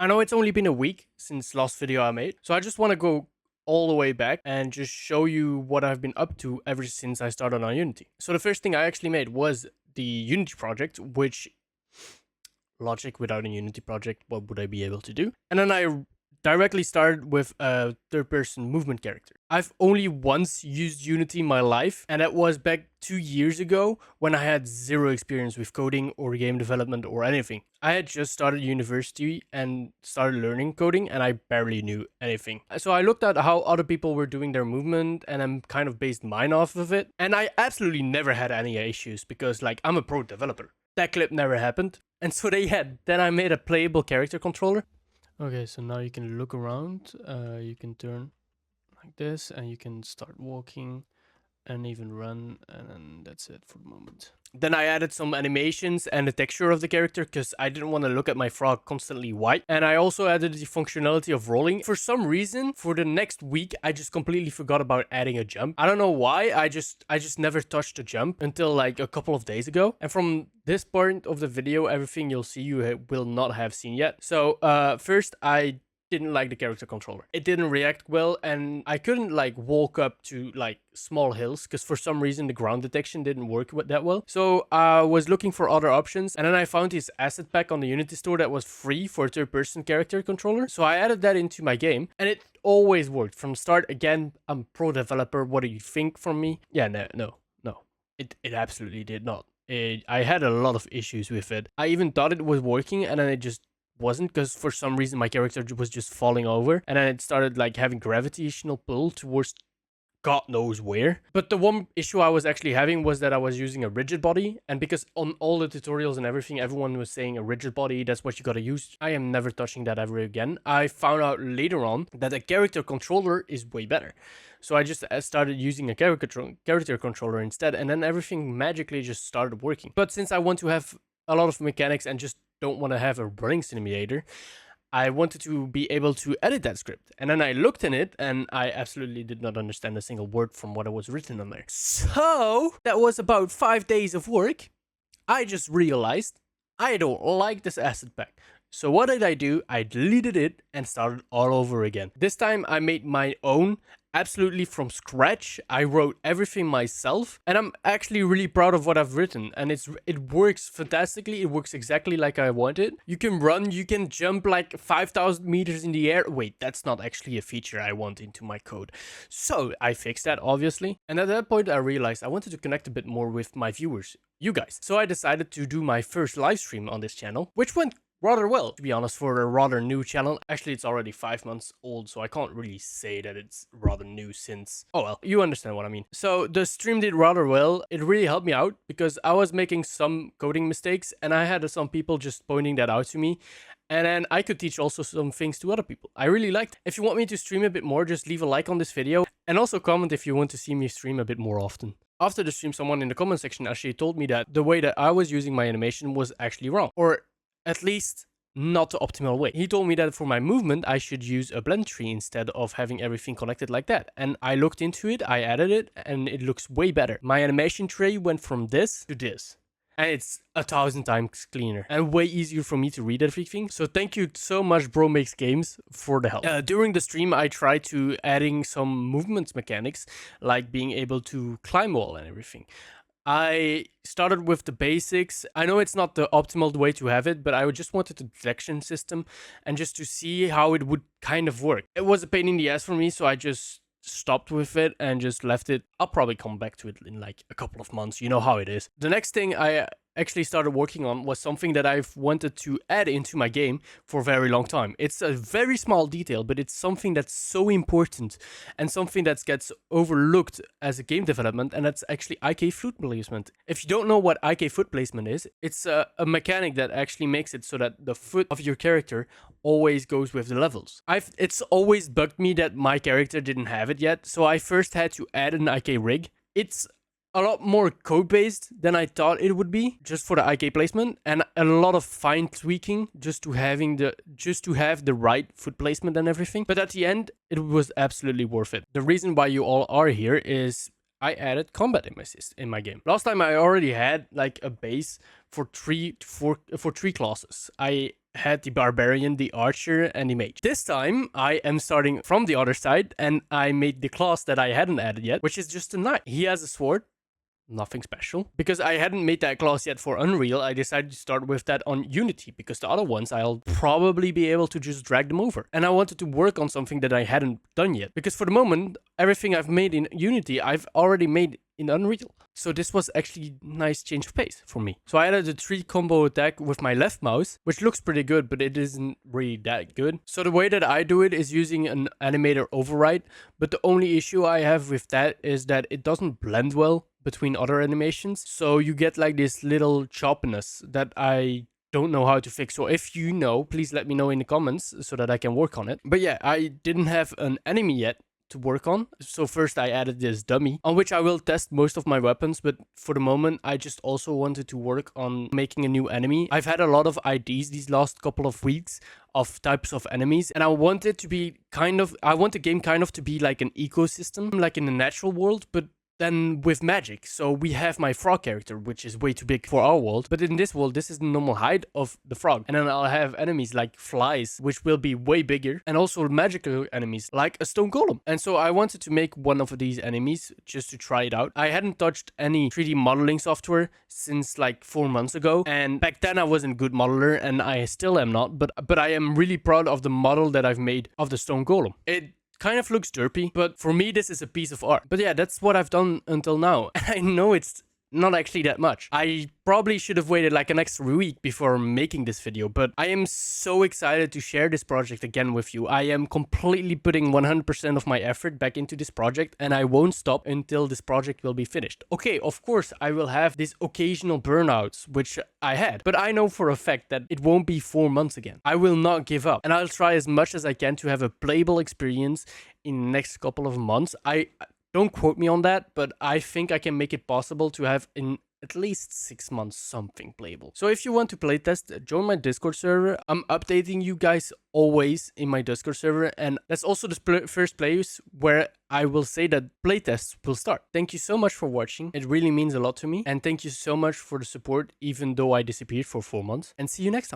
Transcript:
I know it's only been a week since last video I made, so I just want to go all the way back and just show you what I've been up to ever since I started on Unity. So the first thing I actually made was the Unity project, which logic, without a Unity project, what would I be able to do? And then I directly started with a third-person movement character. I've only once used Unity in my life, and that was back 2 years ago when I had zero experience with coding or game development or anything. I had just started university and started learning coding, and I barely knew anything. So I looked at how other people were doing their movement, and I'm kind of based mine off of it. And I absolutely never had any issues because, like, I'm a pro developer. That clip never happened. And so then I made a playable character controller. Okay, so now you can look around, you can turn like this, and you can start walking and even run, and then that's it for the moment. Then I added some animations and the texture of the character because I didn't want to look at my frog constantly white. And I also added the functionality of rolling. For some reason, for the next week, I just completely forgot about adding a jump. I don't know why, I just never touched a jump until like a couple of days ago. And from this point of the video, everything you'll see you will not have seen yet. So first I didn't like the character controller. It didn't react well, and I couldn't like walk up to like small hills because for some reason the ground detection didn't work that well. So I was looking for other options, and then I found this asset pack on the Unity store that was free for a third-person character controller. So I added that into my game, and it always worked from start. Again, I'm a pro developer. What do you think from me? Yeah, no. It absolutely did not. I had a lot of issues with it. I even thought it was working, and then it just wasn't, because for some reason my character was just falling over, and then it started like having gravitational pull towards God knows where. But the one issue I was actually having was that I was using a rigid body, and because on all the tutorials and everything, everyone was saying a rigid body, that's what you gotta use. I am never touching that ever again. I found out later on that a character controller is way better. So I just started using a character controller instead, and then everything magically just started working. But since I want to have a lot of mechanics and just don't want to have a running simulator, I wanted to be able to edit that script. And then I looked in it, and I absolutely did not understand a single word from what was written on there. So that was about 5 days of work. I just realized I don't like this asset pack. So what did I do? I deleted it and started all over again. This time I made my own, absolutely from scratch. I wrote everything myself, and I'm actually really proud of what I've written, and it works fantastically. It works exactly like I wanted. You can run, you can jump like 5,000 meters in the air. Wait, that's not actually a feature I want into my code. So I fixed that, obviously. And at that point I realized I wanted to connect a bit more with my viewers, you guys. So I decided to do my first live stream on this channel, which went rather well, to be honest, for a rather new channel. Actually, it's already 5 months old, so I can't really say that it's rather new since... Oh well, you understand what I mean. So the stream did rather well. It really helped me out because I was making some coding mistakes, and I had some people just pointing that out to me. And then I could teach also some things to other people. I really liked it. If you want me to stream a bit more, just leave a like on this video. And also comment if you want to see me stream a bit more often. After the stream, someone in the comment section actually told me that the way that I was using my animation was actually wrong. Or at least not the optimal way. He told me that for my movement, I should use a blend tree instead of having everything connected like that. And I looked into it, I added it, and it looks way better. My animation tree went from this to this. And it's 1,000 times cleaner and way easier for me to read everything. So thank you so much, Bro Makes Games, for the help. During the stream, I tried to adding some movement mechanics, like being able to climb wall and everything. I started with the basics. I know it's not the optimal way to have it, but I just wanted a detection system and just to see how it would kind of work. It was a pain in the ass for me, so I just stopped with it and just left it. I'll probably come back to it in like a couple of months. You know how it is. The next thing I actually started working on was something that I've wanted to add into my game for a very long time. It's a very small detail, but it's something that's so important and something that gets overlooked as a game development, and that's actually IK foot placement. If you don't know what IK foot placement is, it's a mechanic that actually makes it so that the foot of your character always goes with the levels. It's always bugged me that my character didn't have it yet, so I first had to add an IK rig. It's a lot more code-based than I thought it would be, just for the IK placement, and a lot of fine tweaking just to have the right foot placement and everything. But at the end, it was absolutely worth it. The reason why you all are here is I added combat in my game. Last time I already had like a base for three classes. I had the barbarian, the archer, and the mage. This time, I am starting from the other side, and I made the class that I hadn't added yet, which is just a knight. He has a sword. Nothing special. Because I hadn't made that class yet for Unreal, I decided to start with that on Unity, because the other ones I'll probably be able to just drag them over. And I wanted to work on something that I hadn't done yet. Because for the moment, everything I've made in Unity, I've already made in Unreal. So this was actually a nice change of pace for me. So I added a 3 combo attack with my left mouse, which looks pretty good, but it isn't really that good. So the way that I do it is using an animator override, but the only issue I have with that is that it doesn't blend well between other animations. So you get like this little choppiness that I don't know how to fix. So if you know, please let me know in the comments so that I can work on it. But yeah, I didn't have an enemy yet to work on. So first I added this dummy on which I will test most of my weapons, but for the moment I just also wanted to work on making a new enemy. I've had a lot of ideas these last couple of weeks of types of enemies, and I want it to be I want the game kind of to be like an ecosystem, like in the natural world, but then with magic. So we have my frog character, which is way too big for our world, but in this world, this is the normal height of the frog. And then I'll have enemies like flies, which will be way bigger, and also magical enemies like a stone golem. And so I wanted to make one of these enemies just to try it out. I hadn't touched any 3D modeling software since like 4 months ago, and back then I wasn't a good modeler, and I still am not, but I am really proud of the model that I've made of the stone golem. It kind of looks derpy, but for me this is a piece of art. But yeah, that's what I've done until now. And I know it's not actually that much. I probably should have waited like an extra week before making this video, but I am so excited to share this project again with you. I am completely putting 100% of my effort back into this project, and I won't stop until this project will be finished. Okay, of course I will have these occasional burnouts, which I had, but I know for a fact that it won't be 4 months again. I will not give up, and I'll try as much as I can to have a playable experience in the next couple of months. Don't quote me on that, but I think I can make it possible to have in at least 6 months something playable. So if you want to playtest, join my Discord server. I'm updating you guys always in my Discord server, and that's also the first place where I will say that playtests will start. Thank you so much for watching. It really means a lot to me, and thank you so much for the support even though I disappeared for 4 months, and see you next time.